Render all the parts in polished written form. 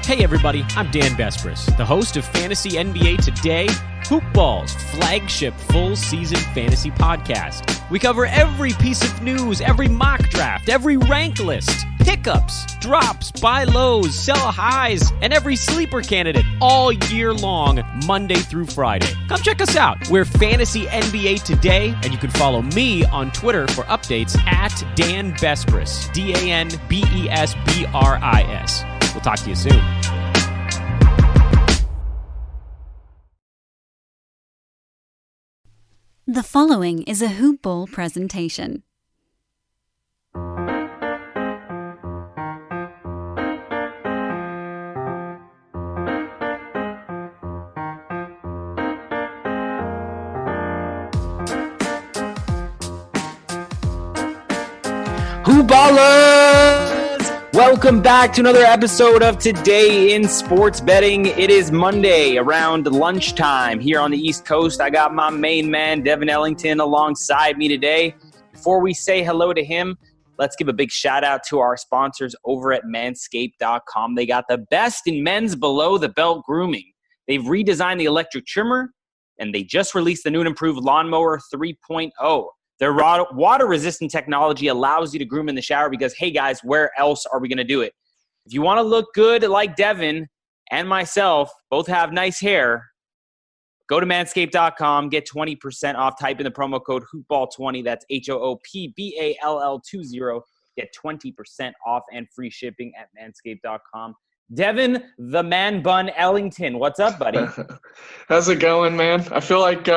Hey everybody, I'm Dan Bespris, the host of Fantasy NBA Today, Hoop Ball's flagship full-season fantasy podcast. We cover every piece of news, every mock draft, every rank list, pickups, drops, buy lows, sell highs, and every sleeper candidate all year long, Monday through Friday. Come check us out. We're Fantasy NBA Today, and you can follow me on Twitter for updates at Dan Bespris, DANBESBRIS. We'll talk to you soon. The following is a Hoop Ball presentation. Hoop Ballers! Welcome back to another episode of Today in Sports Betting. It is Monday around lunchtime here on the East Coast. I got my main man, Devin Ellington, alongside me today. Before we say hello to him, let's give a big shout out to our sponsors over at manscaped.com. They got the best in men's below the belt grooming. They've redesigned the electric trimmer, and they just released the new and improved Lawnmower 3.0. Their water-resistant technology allows you to groom in the shower because, hey, guys, where else are we going to do it? If you want to look good like Devin and myself, both have nice hair, go to manscaped.com, get 20% off. Type in the promo code HoopBall20. That's HOOPBALL20. Get 20% off and free shipping at manscaped.com. Devin, the man bun Ellington, what's up, buddy? How's it going, man? I feel like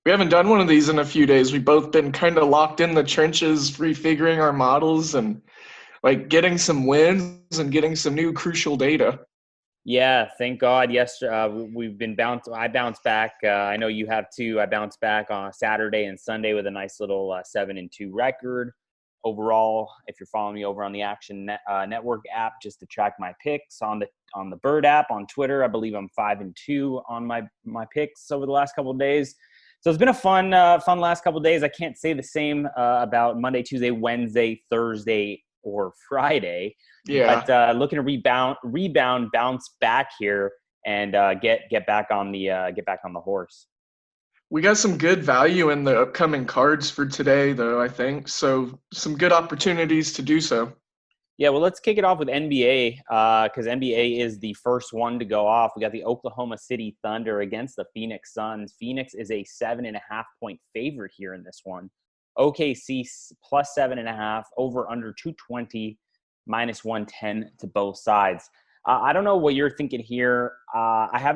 we haven't done one of these in a few days. We've both been kind of locked in the trenches, refiguring our models and like getting some wins and getting some new crucial data. Yeah, thank God. We've been I bounced back. I know you have too. I bounced back on Saturday and Sunday with a nice little 7-2 record. Overall, if you're following me over on the Action Network app, just to track my picks on the Bird app on Twitter, I believe I'm 5-2 on my picks over the last couple of days. So it's been a fun last couple of days. I can't say the same about Monday, Tuesday, Wednesday, Thursday, or Friday. Yeah. But looking to rebound, bounce back here, and get back on the horse. We got some good value in the upcoming cards for today, though, I think. So some good opportunities to do so. Yeah, well, let's kick it off with NBA because NBA is the first one to go off. We got the Oklahoma City Thunder against the Phoenix Suns. Phoenix is a 7.5-point favorite here in this one. OKC plus 7.5, over under 220, minus 110 to both sides. I don't know what you're thinking here. I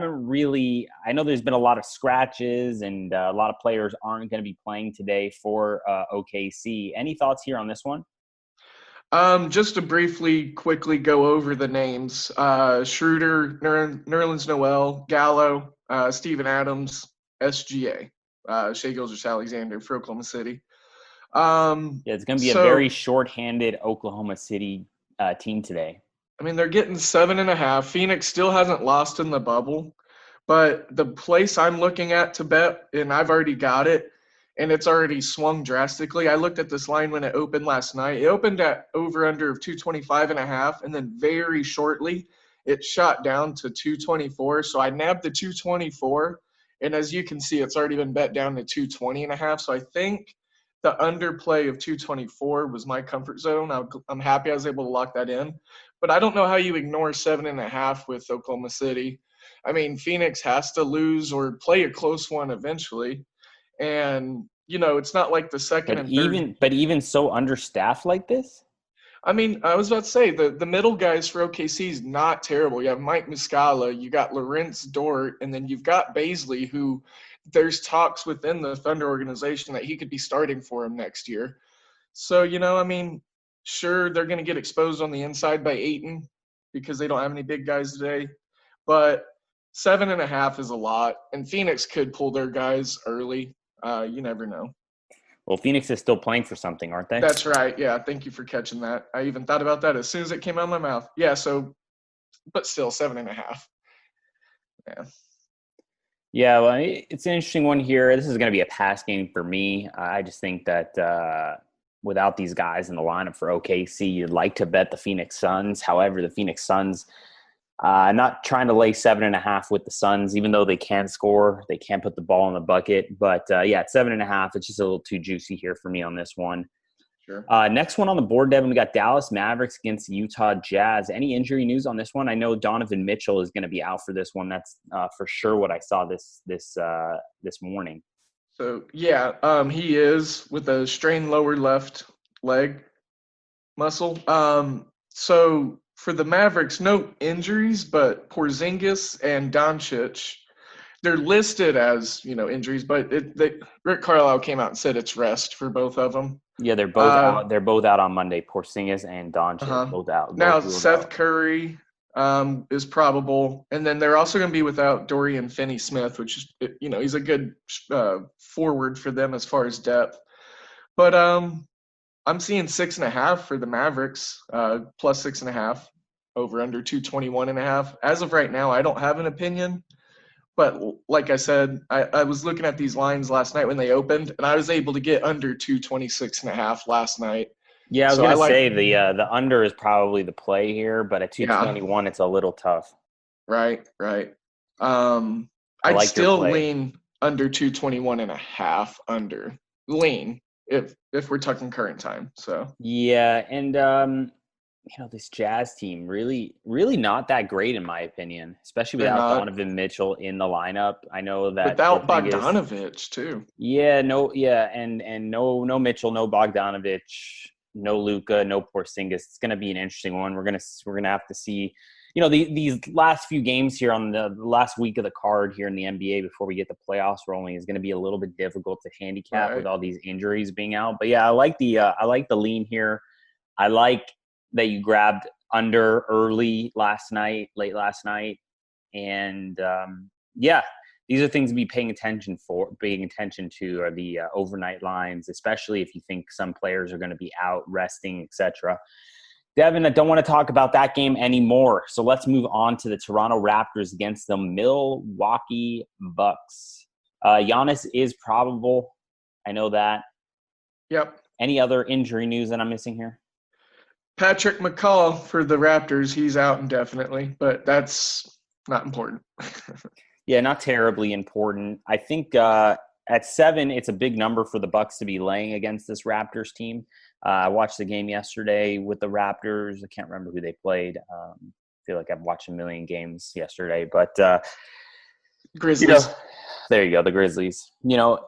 know there's been a lot of scratches and a lot of players aren't going to be playing today for OKC. Any thoughts here on this one? Just to quickly go over the names, Schroeder, Nerlens Noel, Gallo, Steven Adams, SGA, Shai Gilgeous-Alexander for Oklahoma City. It's going to be a very short-handed Oklahoma City team today. I mean, they're getting 7.5. Phoenix still hasn't lost in the bubble, but the place I'm looking at to bet, and I've already got it, and it's already swung drastically. I looked at this line when it opened last night. It opened at over-under of 225.5, and then very shortly it shot down to 224. So I nabbed the 224, and as you can see, it's already been bet down to 220.5. So I think the underplay of 224 was my comfort zone. I'm happy I was able to lock that in. But I don't know how you ignore 7.5 with Oklahoma City. I mean, Phoenix has to lose or play a close one eventually. And, it's not like the second and third. But even so understaffed like this? I mean, I was about to say, the middle guys for OKC is not terrible. You have Mike Muscala, you got Lawrence Dort, and then you've got Baisley, who there's talks within the Thunder organization that he could be starting for him next year. So, sure, they're going to get exposed on the inside by Ayton because they don't have any big guys today. But 7.5 is a lot, and Phoenix could pull their guys early. You never know. Well, Phoenix is still playing for something, aren't they? That's right. Yeah, thank you for catching that. I even thought about that as soon as it came out of my mouth. Yeah, so, but still 7.5. Yeah. Yeah, well, it's an interesting one here. This is going to be a pass game for me. I just think that without these guys in the lineup for OKC, you'd like to bet the Phoenix Suns. However, the Phoenix Suns, Not trying to lay 7.5 with the Suns, even though they can score. They can put the ball in the bucket. But, at 7.5, it's just a little too juicy here for me on this one. Sure. Next one on the board, Devin, we got Dallas Mavericks against the Utah Jazz. Any injury news on this one? I know Donovan Mitchell is going to be out for this one. That's for sure what I saw this morning. So, he is with a strained lower left leg muscle. So for the Mavericks, no injuries, but Porzingis and Doncic, they're listed as, injuries, but Rick Carlisle came out and said it's rest for both of them. Yeah, they're both out. They're both out on Monday. Porzingis and Doncic both out. Now Seth Curry is probable, and then they're also going to be without Dorian Finney-Smith, which is, he's a good forward for them as far as depth. But I'm seeing 6.5 for the Mavericks, plus 6.5 over under 221.5. As of right now, I don't have an opinion. But like I said, I was looking at these lines last night when they opened, and I was able to get under 226.5 last night. Yeah, I was going to say the under is probably the play here, but at 221, it's a little tough. Right. I'd still lean under 221.5 under. Lean if we're talking current time. So yeah, and this Jazz team really not that great in my opinion, especially without Donovan Mitchell in the lineup. I know that without Bogdanovich too. And no Mitchell, no Bogdanovich, no Luka, no Porzingis. It's going to be an interesting one. We're gonna have to see. These last few games here on the last week of the card here in the NBA before we get the playoffs rolling is going to be a little bit difficult to handicap with all these injuries being out. But yeah, I like the lean here. I like that you grabbed under early late last night. And these are things to be paying attention to are the overnight lines, especially if you think some players are going to be out resting, etc. Devin, I don't want to talk about that game anymore. So let's move on to the Toronto Raptors against the Milwaukee Bucks. Giannis is probable. I know that. Yep. Any other injury news that I'm missing here? Patrick McCaw for the Raptors, he's out indefinitely, but that's not important. Yeah, not terribly important. I think at 7, it's a big number for the Bucks to be laying against this Raptors team. I watched the game yesterday with the Raptors. I can't remember who they played. I feel like I've watched a million games yesterday, but Grizzlies. There you go, the Grizzlies.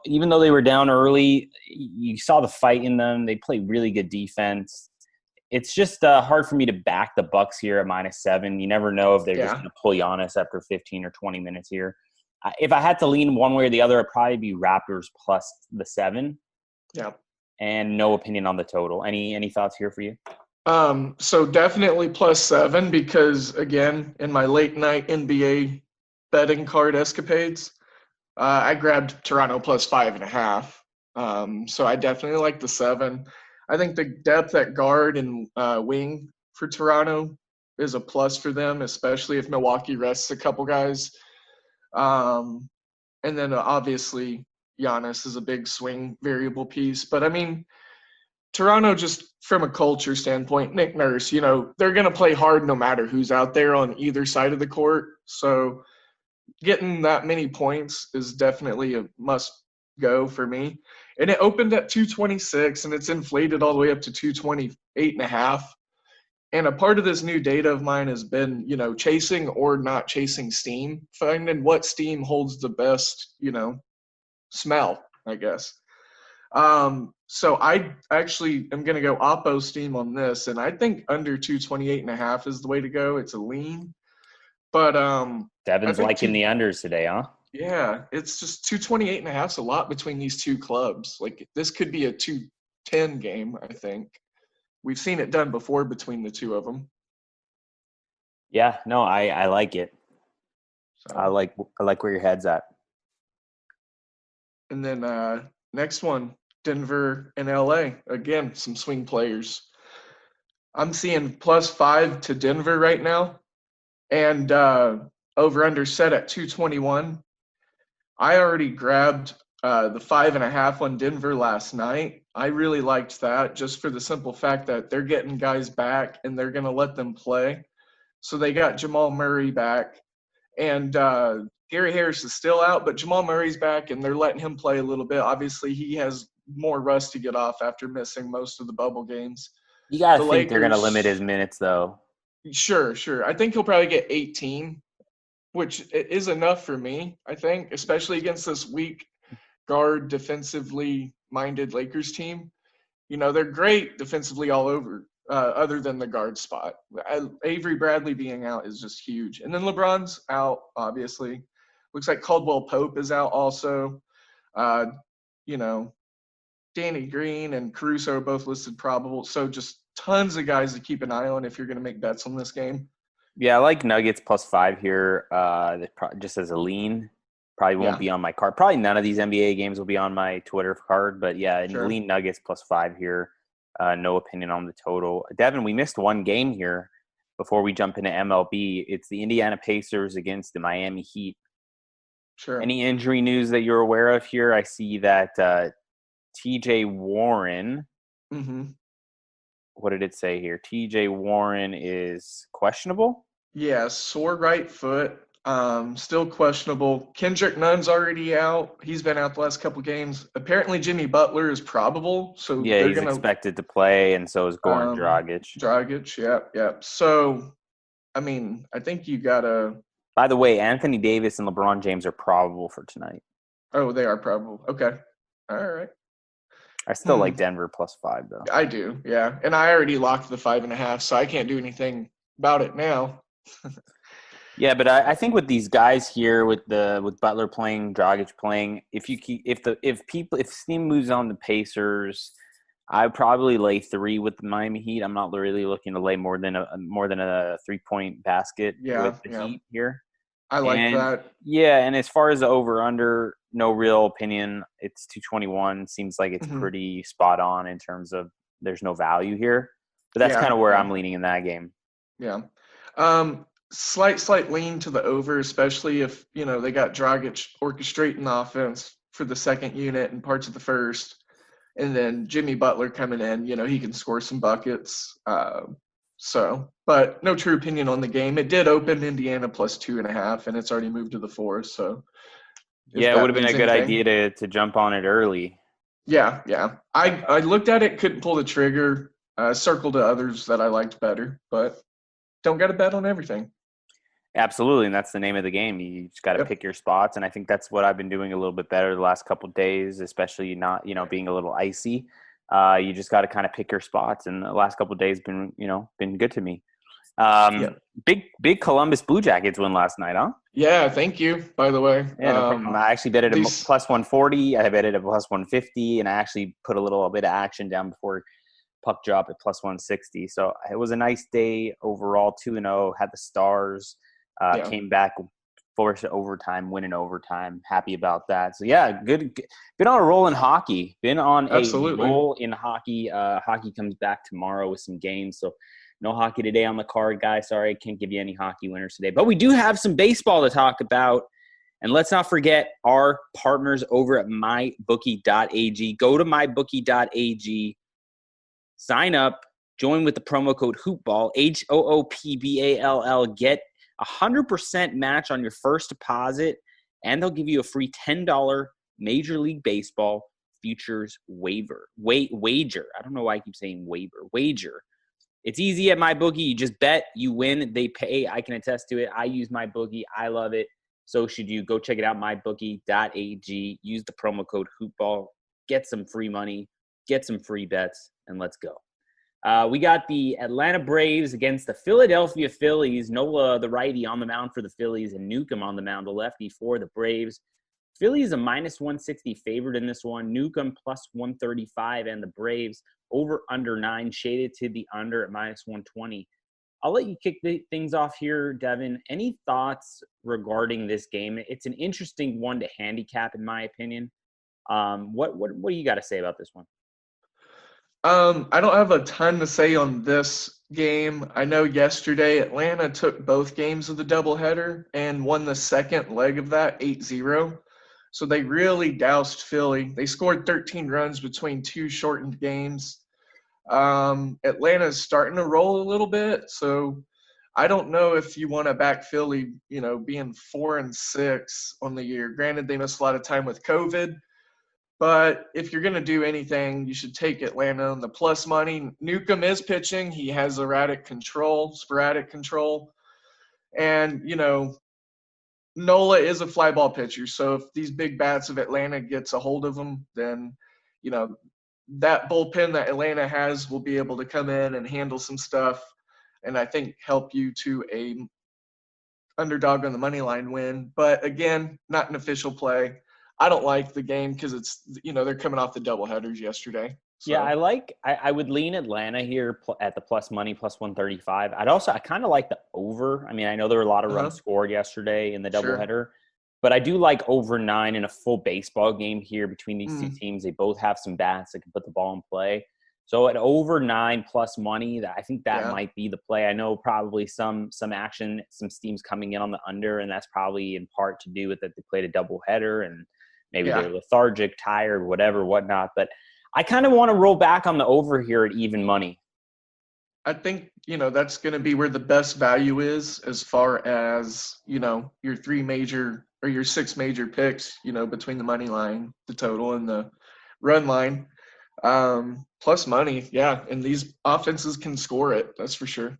Even though they were down early, you saw the fight in them. They played really good defense. It's just hard for me to back the Bucks here at -7. You never know if they're just going to pull Giannis after 15 or 20 minutes here. If I had to lean one way or the other, it'd probably be Raptors plus the 7. Yeah. And no opinion on the total. Any thoughts here for you? So definitely plus 7 because, again, in my late night NBA betting card escapades, I grabbed Toronto plus 5.5. So I definitely like the 7. I think the depth at guard and wing for Toronto is a plus for them, especially if Milwaukee rests a couple guys. And then obviously Giannis is a big swing variable piece. But, I mean, Toronto, just from a culture standpoint, Nick Nurse, they're going to play hard no matter who's out there on either side of the court. So getting that many points is definitely a must-go for me. And it opened at 226, and it's inflated all the way up to 228.5. And a part of this new data of mine has been, chasing or not chasing steam, finding what steam holds the best, smell, I guess. So I actually am going to go oppo steam on this, and I think under 228.5 is the way to go. It's a lean. But Devin's liking the unders today, huh? Yeah, it's just 228.5 is a lot between these two clubs. Like, this could be a 210 game, I think. We've seen it done before between the two of them. Yeah, no, I like it. So, I like where your head's at. And then next one, Denver and LA. Again, some swing players. I'm seeing plus 5 to Denver right now. And over under set at 221. I already grabbed the 5.5 on Denver last night. I really liked that just for the simple fact that they're getting guys back and they're going to let them play. So they got Jamal Murray back. And Gary Harris is still out, but Jamal Murray's back, and they're letting him play a little bit. Obviously, he has more rust to get off after missing most of the bubble games. You got to The think they're going to Lakers- limit his minutes, though. Sure. I think he'll probably get 18, which is enough for me, I think, especially against this weak guard, defensively minded Lakers team. You know, they're great defensively all over, other than the guard spot. Avery Bradley being out is just huge. And then LeBron's out, obviously. Looks like Caldwell Pope is out also. You know, Danny Green and Caruso are both listed probable. So just tons of guys to keep an eye on if you're going to make bets on this game. Yeah, I like Nuggets +5 here. Just as a lean, probably won't be on my card. Probably none of these NBA games will be on my Twitter card. But yeah, Sure. lean Nuggets +5 here. No opinion on the total. Devin, we missed one game here before we jump into MLB. It's the Indiana Pacers against the Miami Heat. Sure. Any injury news that you're aware of here? I see that TJ Warren. Mm-hmm. What did it say here? TJ Warren is questionable? Yeah, sore right foot. Still questionable. Kendrick Nunn's already out. He's been out the last couple games. Apparently Jimmy Butler is probable. So Yeah, they're he's gonna expected to play, and so is Goran Dragic. Dragic, yep. So, I mean, I think you gotta. By the way, Anthony Davis and LeBron James are probable for tonight. Oh, they are probable. Okay, all right. I still like Denver +5 though. I do, yeah. And I already locked the 5.5, so I can't do anything about it now. Yeah, but I think with these guys here, with Butler playing, Dragic playing, if Steam moves on the Pacers, I probably lay 3 with the Miami Heat. I'm not really looking to lay more than a 3-point basket with the Heat here. I like that. Yeah, and as far as the over/under, no real opinion. It's 221. Seems like it's pretty spot on in terms of there's no value here. But that's kind of where I'm leaning in that game. Yeah. Slight lean to the over, especially if, they got Dragic orchestrating the offense for the second unit and parts of the first. And then Jimmy Butler coming in, he can score some buckets. But no true opinion on the game. It did open Indiana +2.5, and it's already moved to the 4. So yeah, it would have been a good idea to jump on it early. Yeah. I looked at it, couldn't pull the trigger. Circled to others that I liked better, but don't got to bet on everything. Absolutely, and that's the name of the game. You just got to pick your spots, and I think that's what I've been doing a little bit better the last couple of days, especially not, being a little icy. You just got to kind of pick your spots, and the last couple of days been good to me. Big Columbus Blue Jackets win last night, huh? Yeah, thank you, by the way. Yeah, no problem. I actually bet it at +140. I bet it at +150, and I actually put a little bit of action down before puck drop at +160. So it was a nice day overall. 2-0, had the Stars. Came back, forced overtime, winning overtime. Happy about that. So yeah, good. Been on a roll in hockey. Been on a roll in hockey. Hockey comes back tomorrow with some games. So no hockey today on the card, guys. Sorry, I can't give you any hockey winners today. But we do have some baseball to talk about. And let's not forget our partners over at mybookie.ag. Go to mybookie.ag. Sign up. Join with the promo code HOOPBALL, HOOPBALL. Get 100% match on your first deposit, and they'll give you a free $10 Major League Baseball futures wager. I don't know why I keep saying wager. It's easy at MyBookie. You just bet, you win, they pay. I can attest to it. I use MyBookie. I love it. So should you. Go check it out, mybookie.ag. Use the promo code HOOPBALL. Get some free money. Get some free bets, and let's go. We got the Atlanta Braves against the Philadelphia Phillies. Nola, the righty, on the mound for the Phillies, and Newcomb on the mound, the lefty, for the Braves. Phillies a -160 favorite in this one. Newcomb +135, and the Braves over under 9, shaded to the under at -120. I'll let you kick things off here, Devin. Any thoughts regarding this game? It's an interesting one to handicap, in my opinion. What do you got to say about this one? I don't have a ton to say on this game. I know yesterday Atlanta took both games of the doubleheader and won the second leg of that 8-0. So they really doused Philly. They scored 13 runs between 2 shortened games. Atlanta's starting to roll a little bit. So I don't know if you want to back Philly, being 4-6 on the year. Granted, they missed a lot of time with COVID, but if you're going to do anything, you should take Atlanta on the plus money. Newcomb is pitching. He has sporadic control. And, Nola is a fly ball pitcher. So if these big bats of Atlanta gets a hold of him, then, that bullpen that Atlanta has will be able to come in and handle some stuff. And I think help you to a underdog on the money line win. But again, not an official play. I don't like the game because it's, they're coming off the doubleheaders yesterday. So. Yeah, I would lean Atlanta here at the plus money, plus 135. I kind of like the over. I mean, I know there were a lot of runs scored yesterday in the doubleheader, but I do like over 9 in a full baseball game here between these two teams. They both have some bats that can put the ball in play. So at over 9 plus money, I think that might be the play. I know probably some action, some steam's coming in on the under, and that's probably in part to do with that they played a doubleheader and maybe they're lethargic, tired, whatnot. But I kind of want to roll back on the over here at even money. I think, that's going to be where the best value is as far as, your 3 major or your 6 major picks, between the money line, the total, and the run line. Plus money, and these offenses can score it, that's for sure.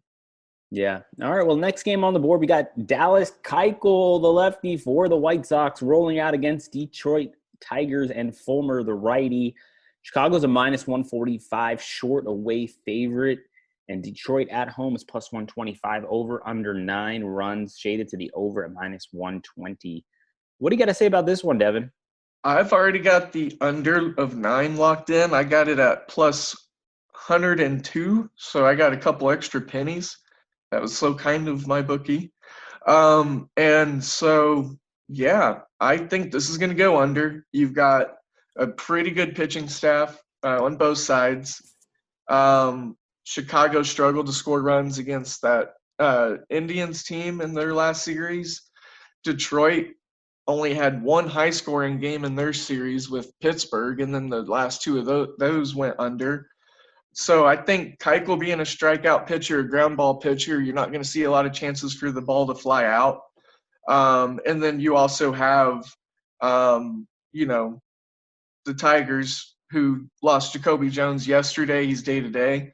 Yeah. All right, well, next game on the board, we got Dallas Keuchel, the lefty for the White Sox, rolling out against Detroit Tigers and Fulmer, the righty. Chicago's a minus 145 short away favorite, and Detroit at home is plus 125, over under 9 runs, shaded to the over at minus 120. What do you got to say about this one, Devin? I've already got the under of 9 locked in. I got it at plus 102, so I got a couple extra pennies. That was so kind of my bookie. And so, I think this is going to go under. You've got a pretty good pitching staff on both sides. Chicago struggled to score runs against that Indians team in their last series. Detroit only had 1 high-scoring game in their series with Pittsburgh, and then the last 2 of those went under. So I think Keuchel being a strikeout pitcher, a ground ball pitcher, you're not going to see a lot of chances for the ball to fly out. And then you also have, the Tigers, who lost Jacoby Jones yesterday. He's day-to-day,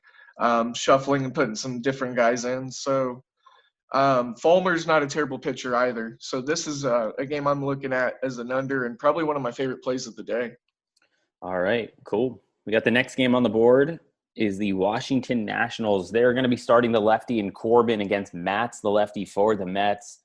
shuffling and putting some different guys in. So Fulmer's not a terrible pitcher either. So this is a game I'm looking at as an under and probably one of my favorite plays of the day. All right, cool. We got the next game on the board is the Washington Nationals. They're going to be starting the lefty in Corbin against Matz, the lefty for the Mets.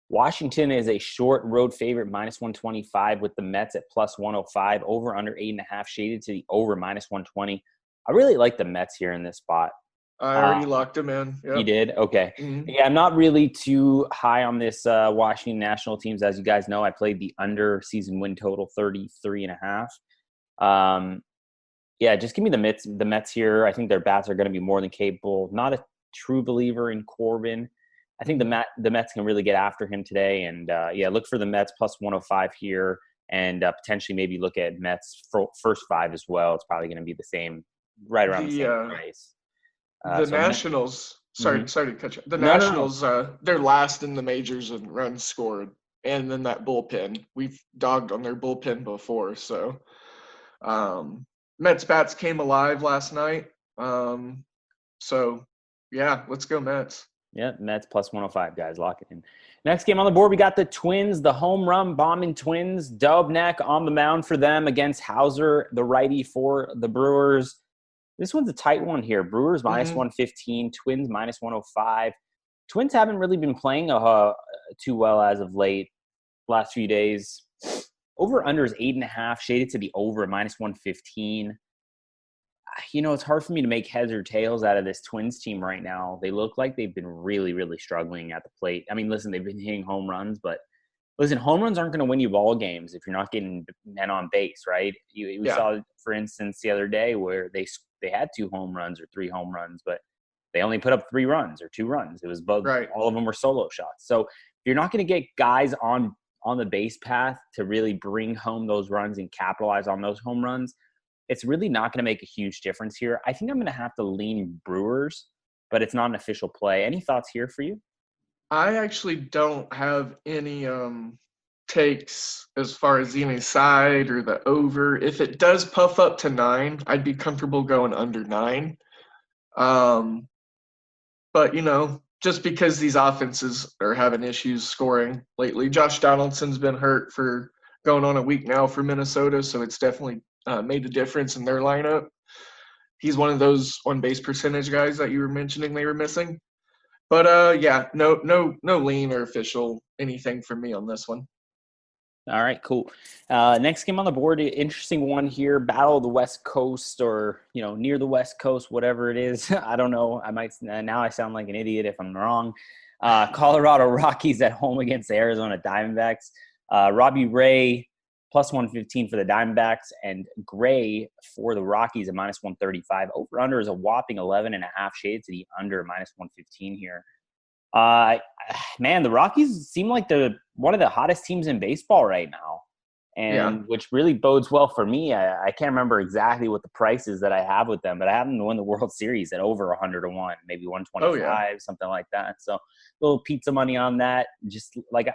Washington is a short road favorite, minus 125, with the Mets at plus 105, over under 8.5, shaded to the over minus 120. I really like the Mets here in this spot. I already locked them in. Yep. You did? Okay. Mm-hmm. Yeah, I'm not really too high on this Washington National teams. As you guys know, I played the under season win total 33.5. Just give me the Mets here. I think their bats are going to be more than capable. Not a true believer in Corbin. I think the Mets can really get after him today. And, look for the Mets plus 105 here, and potentially maybe look at Mets first 5 as well. It's probably going to be the same, right around the same price. The Nationals – sorry to cut you. The Nationals, they're last in the majors in runs scored. And then that bullpen. We've dogged on their bullpen before. So Mets bats came alive last night. Let's go Mets. Yeah, Mets plus 105, guys. Lock it in. Next game on the board, we got the Twins, the home run bombing Twins. Dubnak on the mound for them against Hauser, the righty for the Brewers. This one's a tight one here. Brewers minus 115, Twins minus 105. Twins haven't really been playing too well as of late, last few days. Over-under is 8.5, shaded to the over minus 115. It's hard for me to make heads or tails out of this Twins team right now. They look like they've been really, really struggling at the plate. I mean, listen, they've been hitting home runs, but listen, home runs aren't going to win you ball games if you're not getting men on base, right? We saw, for instance, the other day where they had 2 home runs or 3 home runs, but they only put up 3 runs or 2 runs. It was both. Right. All of them were solo shots. So if you're not going to get guys on the base path to really bring home those runs and capitalize on those home runs, it's really not going to make a huge difference here. I think I'm going to have to lean Brewers, but it's not an official play. Any thoughts here for you? I actually don't have any takes as far as any side or the over. If it does puff up to 9, I'd be comfortable going under 9. Um, but just because these offenses are having issues scoring lately, Josh Donaldson's been hurt for going on a week now for Minnesota, so it's definitely made a difference in their lineup. He's one of those on-base percentage guys that you were mentioning they were missing. But yeah, no lean or official anything for me on this one. All right, cool. Next game on the board, interesting one here. Battle of the West Coast, or near the West Coast, whatever it is. I don't know. Now I sound like an idiot if I'm wrong. Colorado Rockies at home against the Arizona Diamondbacks. Robbie Ray plus 115 for the Diamondbacks, and Gray for the Rockies at minus 135. Over under is a whopping 11.5 shades to the under minus 115 here. Man, the Rockies seem like they're one of the hottest teams in baseball right now, and which really bodes well for me. I can't remember exactly what the price is that I have with them, but I have them to win the World Series at over 100-1, maybe 125, something like that. So a little pizza money on that. Just like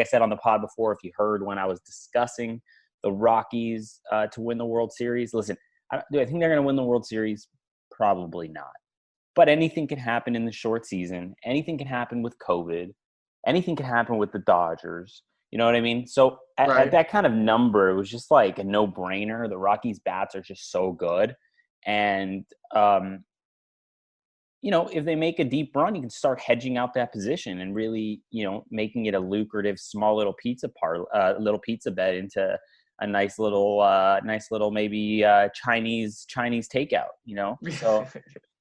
I said on the pod before, if you heard when I was discussing the Rockies to win the World Series, listen, do I think they're going to win the World Series? Probably not. But anything can happen in the short season. Anything can happen with COVID. Anything can happen with the Dodgers. You know what I mean? So at that kind of number, it was just like a no-brainer. The Rockies' bats are just so good. And, if they make a deep run, you can start hedging out that position and really, making it a lucrative small little pizza bet into a nice little maybe Chinese takeout,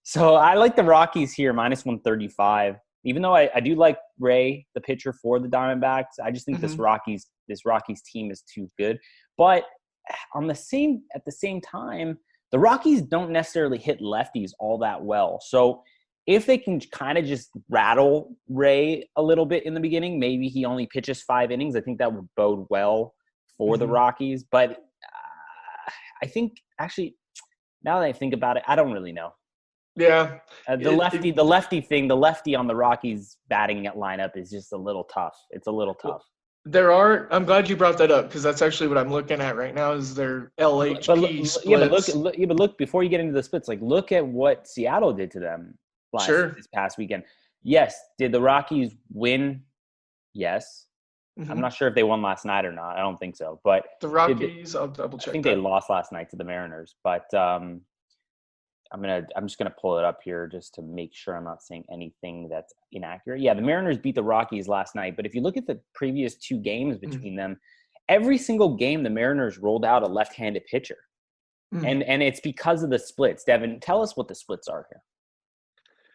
So I like the Rockies here, minus 135. Even though I do like Ray, the pitcher for the Diamondbacks, I just think this Rockies team is too good. But at the same time, the Rockies don't necessarily hit lefties all that well. So if they can kind of just rattle Ray a little bit in the beginning, maybe he only pitches 5 innings. I think that would bode well for the Rockies. But I think actually, now that I think about it, I don't really know. Yeah. The lefty on the Rockies batting lineup is just a little tough. It's a little tough. I'm glad you brought that up because that's actually what I'm looking at right now is their LHP splits. But look, before you get into the splits, look at what Seattle did to them this past weekend. Yes. Did the Rockies win? Yes. I'm not sure if they won last night or not. I don't think so. But the Rockies, I'll double check. I think they lost last night to the Mariners, but I'm just gonna pull it up here just to make sure I'm not saying anything that's inaccurate. Yeah, the Mariners beat the Rockies last night, but if you look at the previous 2 games between them, every single game the Mariners rolled out a left-handed pitcher, and it's because of the splits. Devin, tell us what the splits are here.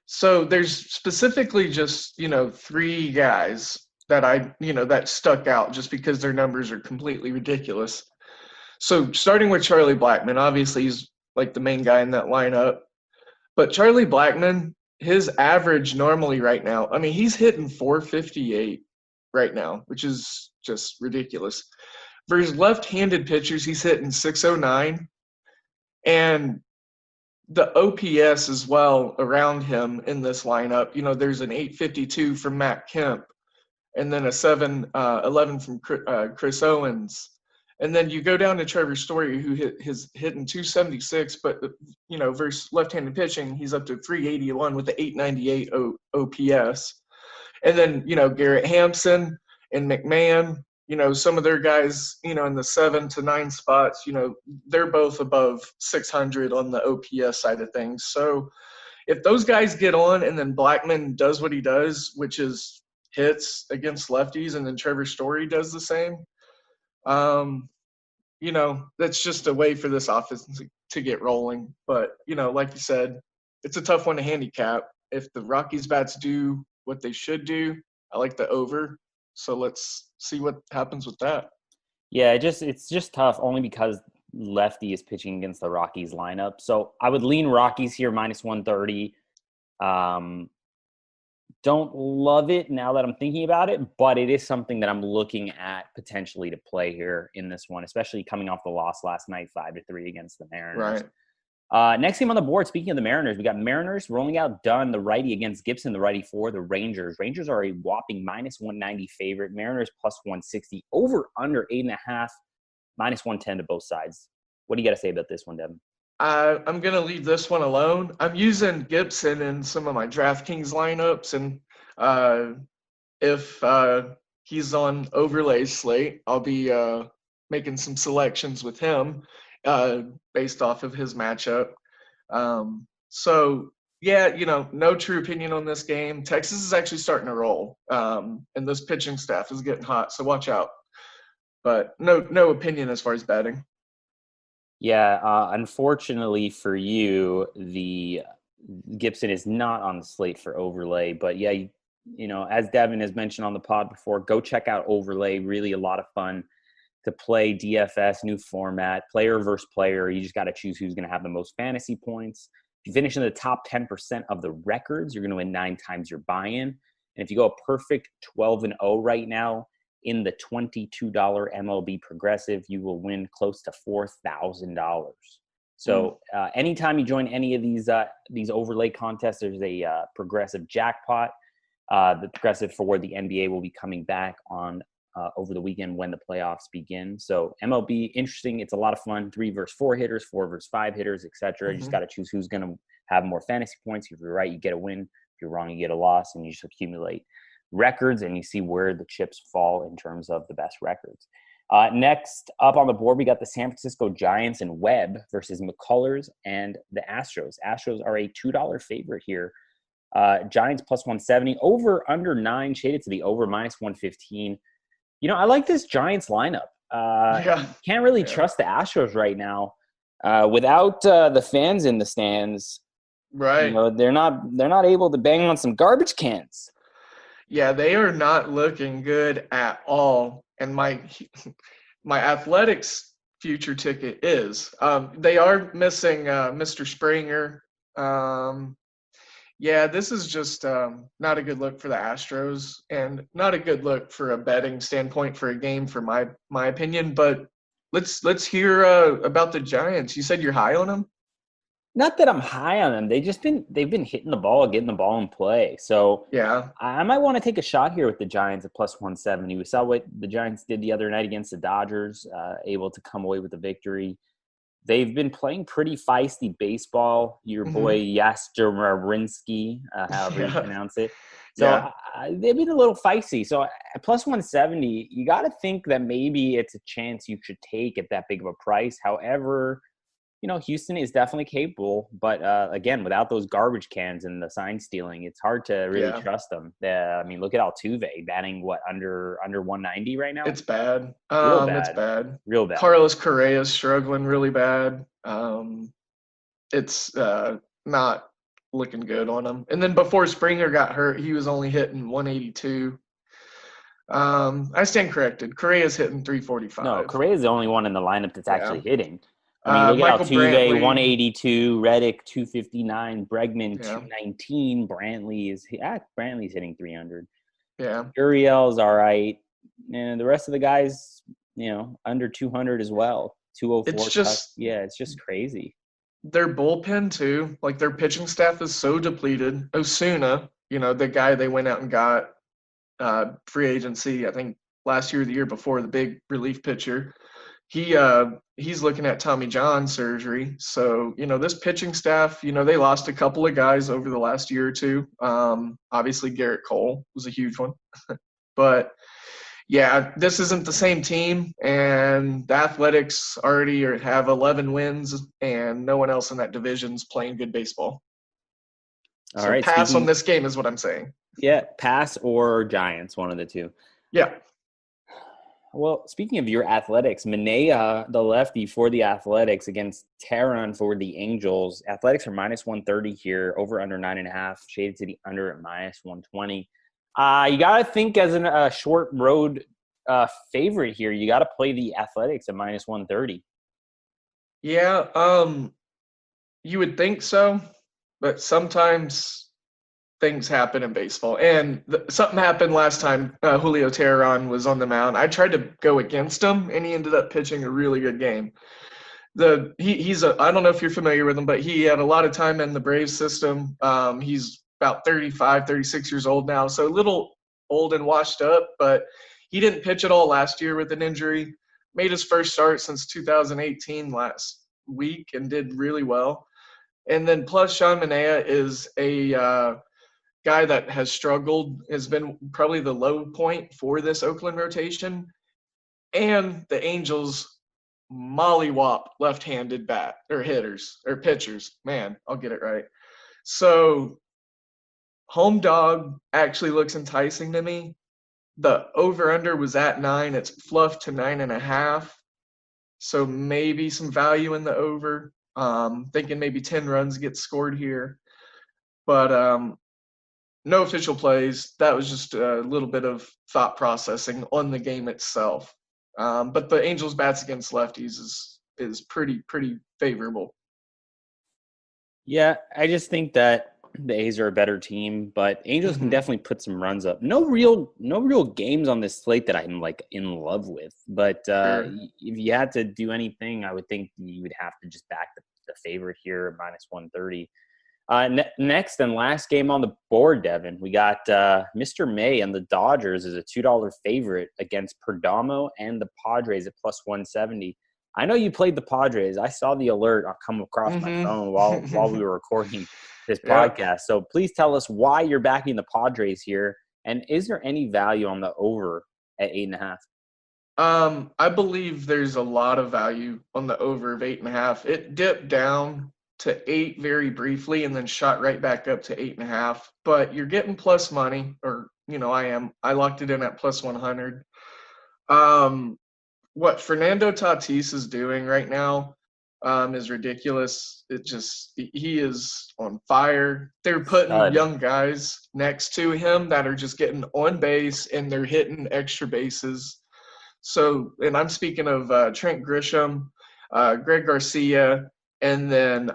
So there's specifically just 3 guys that that stuck out just because their numbers are completely ridiculous. So starting with Charlie Blackmon, obviously he's like the main guy in that lineup. But Charlie Blackmon, his average normally right now, I mean, he's hitting 458 right now, which is just ridiculous. For his left-handed pitchers, he's hitting 609. And the OPS as well around him in this lineup, there's an 852 from Matt Kemp and then a 711 from Chris Owens. And then you go down to Trevor Story, who his hitting 276, but versus left-handed pitching, he's up to 381 with the 898 OPS. And then Garrett Hampson and McMahon, some of their guys, in the 7 to 9 spots, they're both above 600 on the OPS side of things. So if those guys get on, and then Blackmon does what he does, which is hits against lefties, and then Trevor Story does the same. That's just a way for this offense to get rolling. But, like you said, it's a tough one to handicap. If the Rockies bats do what they should do, I like the over. So let's see what happens with that. Yeah, it's just tough only because lefty is pitching against the Rockies lineup. So I would lean Rockies here minus 130. Don't love it now that I'm thinking about it, but it is something that I'm looking at potentially to play here in this one, especially coming off the loss last night, 5-3 against the Mariners. Next game on the board, speaking of the Mariners, we got Mariners rolling out Dunn, the righty against Gibson, the righty for the Rangers. Rangers are a whopping -190 favorite. Mariners +160. Over under 8.5, -110 to both sides. What do you got to say about this one, Devin? I'm going to leave this one alone. I'm using Gibson in some of my DraftKings lineups, and if he's on overlay slate, I'll be making some selections with him based off of his matchup. So, yeah, no true opinion on this game. Texas is actually starting to roll, and this pitching staff is getting hot, so watch out. But no opinion as far as betting. Yeah, unfortunately for you, the Gibson is not on the slate for overlay. But yeah, as Devin has mentioned on the pod before, go check out overlay. Really a lot of fun to play DFS, new format, player versus player. You just got to choose who's going to have the most fantasy points. If you finish in the top 10% of the records, you're going to win 9 times your buy-in. And if you go a perfect 12-0 right now, in the $22 MLB progressive, you will win close to $4,000. So anytime you join any of these overlay contests, there's a progressive jackpot. The progressive for the NBA will be coming back on over the weekend when the playoffs begin. So MLB, interesting. It's a lot of fun. 3 versus 4 hitters, 4 versus 5 hitters, etc. You just got to choose who's going to have more fantasy points. If you're right, you get a win. If you're wrong, you get a loss, and you just accumulate records, and you see where the chips fall in terms of the best records. Next up on the board, we got the San Francisco Giants and Webb versus McCullers and the Astros. Astros are a $2 favorite here. Giants +170, over under 9, shaded to the over -115. I like this Giants lineup. Can't really trust the Astros right now without the fans in the stands. Right. They're not able to bang on some garbage cans. Yeah, they are not looking good at all. And my Athletics future ticket is. They are missing Mr. Springer. This is just not a good look for the Astros, and not a good look for a betting standpoint for a game, for my opinion. But let's hear about the Giants. You said you're high on them? Not that I'm high on them. They've been hitting the ball, getting the ball in play. So yeah, I might want to take a shot here with the Giants at +170. We saw what the Giants did the other night against the Dodgers, able to come away with the victory. They've been playing pretty feisty baseball. Your boy Yasser Marinsky, however you pronounce it. So they've been a little feisty. So at +170, you got to think that maybe it's a chance you should take at that big of a price. However, Houston is definitely capable, but again, without those garbage cans and the sign stealing, it's hard to really trust them. Look at Altuve batting under 190 right now. It's bad. It's bad. Real bad. Carlos Correa is struggling really bad. It's not looking good on him. And then before Springer got hurt, he was only hitting 182. I stand corrected. Correa's hitting 345. No, Correa's the only one in the lineup that's actually hitting. Look at Altuve, Brantley, 182, Reddick, 259, Bregman, 219, Brantley's hitting 300. Yeah. Uriel's all right. And the rest of the guys, under 200 as well. 204. It's just crazy. Their bullpen, too. Like, their pitching staff is so depleted. Osuna, the guy they went out and got free agency, I think, last year or the year before, the big relief pitcher. He's looking at Tommy John surgery. So, this pitching staff, they lost a couple of guys over the last year or two. Obviously, Garrett Cole was a huge one. But, yeah, this isn't the same team. And the Athletics already have 11 wins, and no one else in that division's playing good baseball. All right. Pass on this game is what I'm saying. Yeah, pass or Giants, one of the two. Yeah. Well, speaking of your Athletics, Manea, the lefty for the Athletics against Teheran for the Angels. Athletics are -130 here, over under 9.5, shaded to the under at -120. You got to think as a short road favorite here, you got to play the Athletics at -130. Yeah, you would think so, but sometimes things happen in baseball. And something happened last time Julio Teheran was on the mound. I tried to go against him, and he ended up pitching a really good game. He's I don't know if you're familiar with him, but he had a lot of time in the Braves system. He's about 35, 36 years old now, so a little old and washed up, but he didn't pitch at all last year with an injury. Made his first start since 2018 last week and did really well. And then plus Sean Manaea is a guy that has struggled, has been probably the low point for this Oakland rotation. And the Angels mollywop left-handed pitchers. Man, I'll get it right. So home dog actually looks enticing to me. The over-under was at 9. It's fluffed to 9.5. So maybe some value in the over. Thinking maybe 10 runs get scored here. But no official plays. That was just a little bit of thought processing on the game itself. But the Angels' bats against lefties is pretty favorable. Yeah, I just think that the A's are a better team, but Angels can definitely put some runs up. No real games on this slate that I'm like in love with. But if you had to do anything, I would think you would have to just back the favorite here at minus 130. Next and last game on the board, Devin, we got Mr. May and the Dodgers as a $2 favorite against Perdomo and the Padres at plus 170. I know you played the Padres. I saw the alert come across my phone while we were recording this podcast. So please tell us why you're backing the Padres here, and is there any value on the over at 8.5? I believe there's a lot of value on the over of 8.5. It dipped down to 8 very briefly and then shot right back up to 8.5. But you're getting plus money, or I locked it in at plus 100. What Fernando Tatis is doing right now is ridiculous. He is on fire. They're putting young guys next to him that are just getting on base and they're hitting extra bases. So, and I'm speaking of Trent Grisham, Greg Garcia, and then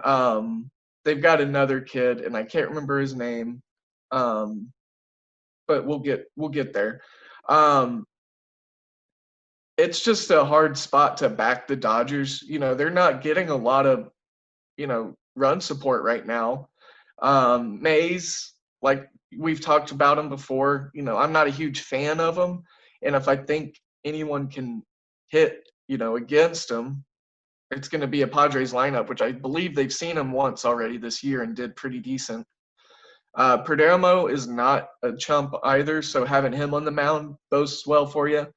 they've got another kid, and I can't remember his name, but we'll get there. It's just a hard spot to back the Dodgers. They're not getting a lot of, run support right now. Mays, like we've talked about him before, I'm not a huge fan of him. And if I think anyone can hit, against him, it's going to be a Padres lineup, which I believe they've seen him once already this year and did pretty decent. Perdomo is not a chump either, so having him on the mound bodes well for you.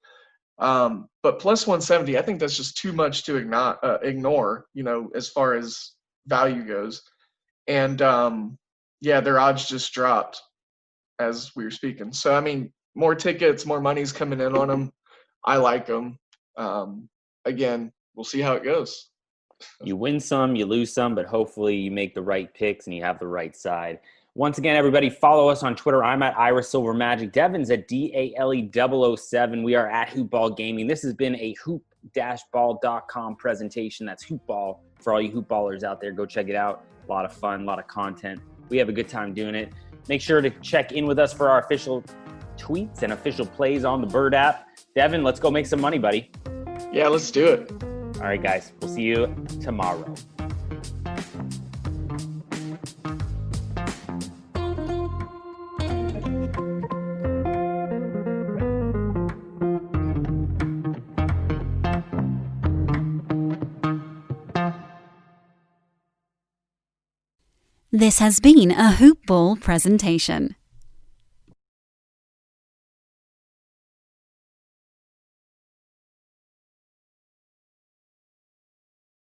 But plus 170, I think that's just too much to ignore, as far as value goes. And, their odds just dropped as we were speaking. So, I mean, more tickets, more money's coming in on them. I like them. Again, we'll see how it goes. You win some, you lose some, but hopefully you make the right picks and you have the right side. Once again, everybody, follow us on Twitter. I'm at Ira Silver Magic. Devin's at DALE007. We are at Hoopball Gaming. This has been a hoop-ball.com presentation. That's Hoopball. For all you hoopballers out there, go check it out. A lot of fun, a lot of content. We have a good time doing it. Make sure to check in with us for our official tweets and official plays on the Bird app. Devin, let's go make some money, buddy. Yeah, let's do it. All right, guys. We'll see you tomorrow. This has been a Hoop Ball presentation.